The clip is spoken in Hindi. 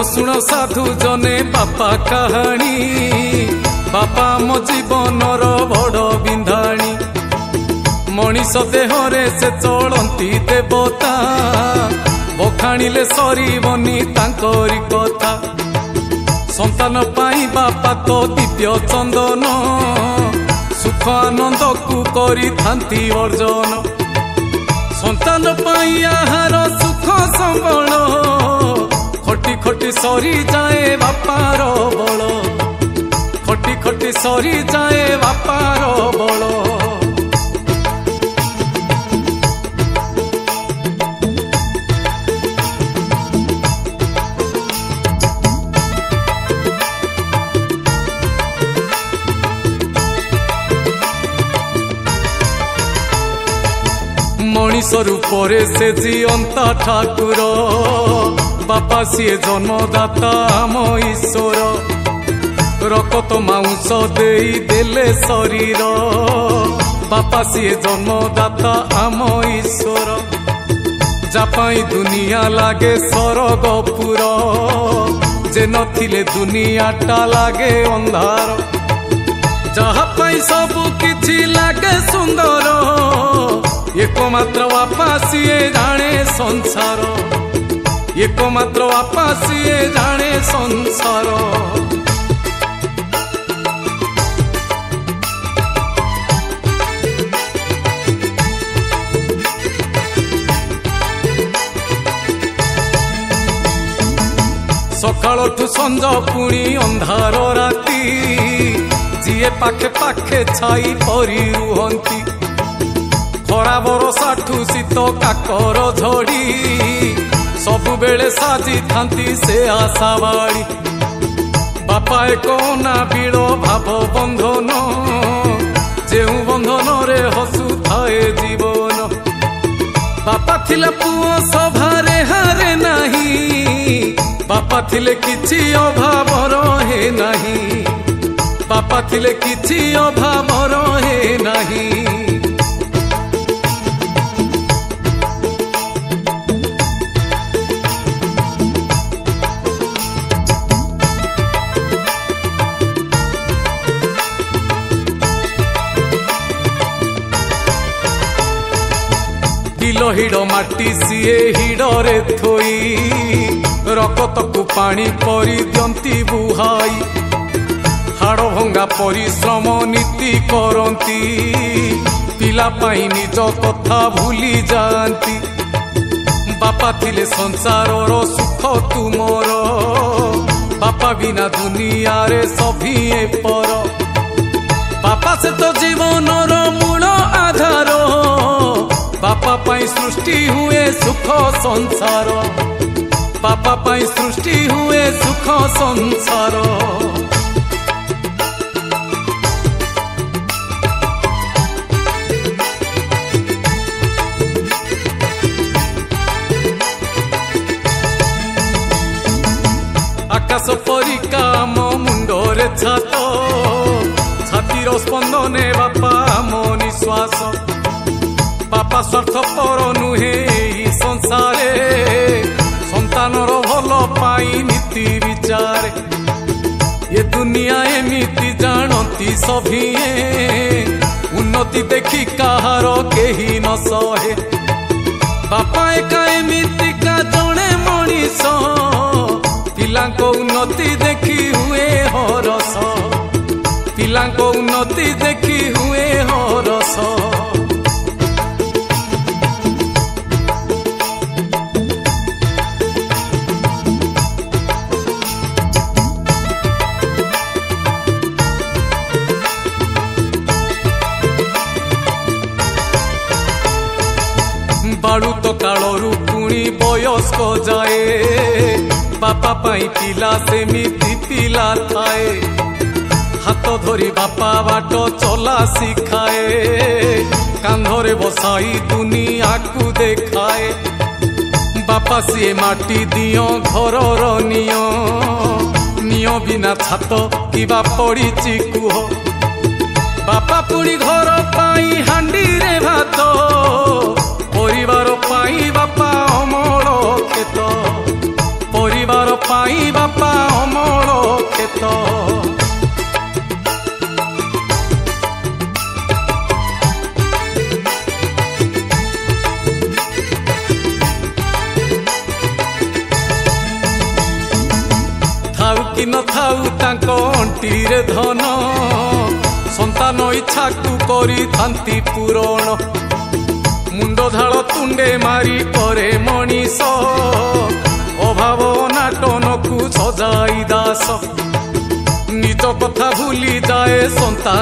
शुण साधु जने बापा कहानी बापा मो जीवनर बड़ बिंधाणी मनीष देहरे से चलती देवता बखाणिले सरीबनी तांकरी कथा संतान पाई बापा तो दिव्य चंदन सुख आनंद को करी थांती अर्जन संतान पाई आहार सुख संबल खटी खटी सरी जाए बापार बल खटी खटी सरी जाए बापार बल मनीष रूपरे से जीवंता ठाकुर बापा सीए जन्मदाता आम ईश्वर रक्त मांस देई देले शरीर बापा सीए जन्मदाता आम ईश्वर जापाई दुनिया लागे स्वर्गपुर जे नथिले दुनियाटा लागे अंधार जहा पाई सबु किछि लागे सुंदर एकमात्र बापा सीए जाने संसार एकमात्र बापा सीए जाने संसार सकाळठु संज पुणी अंधार राती जीए पाखे पाखे छाई परी रुहंती खरा बरसाठू शीत काकर झड़ी सबु बेले साजी थांती से आशा बाड़ी बापा एक ना बीड़ भाव बंधन जे बंधन रे हसु थाए जीवन बापा थिले पुओ सभारे हारे नाही बापा थिले किछि अभाव रहे नाही बापा थिले किछि अभाव रहे नाही हिड़ माटी सीए हिड़े थोई रकत को पानी परी दियंती बुहाई हाड़ भंगा परिश्रम नीति करती पिला पाई निज कथा भूली जाती बापा थिले संसार सुख तुमर बापा बिना दुनिया रे सभी पर बापा से तो जीवनर मूल आधार बापा पाई सृष्टि हुए सुख संसार बापा पाई सृष्टि हुए सुख संसार आकाश परिका मो मुंडरे छात छातीर स्पंदने बापा मो निश्वास बापा स्वार्थपर नुहे संसारे संतानर भल पाई नीति विचार ये दुनिया एमिति जानती सभिए उन्नति देखी कहार केही न सहे बापा एका एमितिका जणे मनीष पिलांको उन्नति देखी हुए हरस पिलांको उन्नति देखी हुए हरस बाळू तो कालरू पुणी बयस्क जाए बापा पाई पिला सेमिति पिला थाए हाथ धरी बापा बाट चला शिखाए कांधरे बसाई दुनिया को देखाए बापा सीए माटी दियो घरर नियो बिना छात किबा पड़ीची कुह बापा पुणी घर पाई हांडी रे भात परिवार पाई बापा अमल खेत परिवार पाई जदि न थाउ तांको अंटीरे धन संतान इच्छा को करी थांती पूरण मुंड झाल तुंडे मारी करे मनीष अभाव नाटन को सजाई दास निज कथा भूली जाए संतान।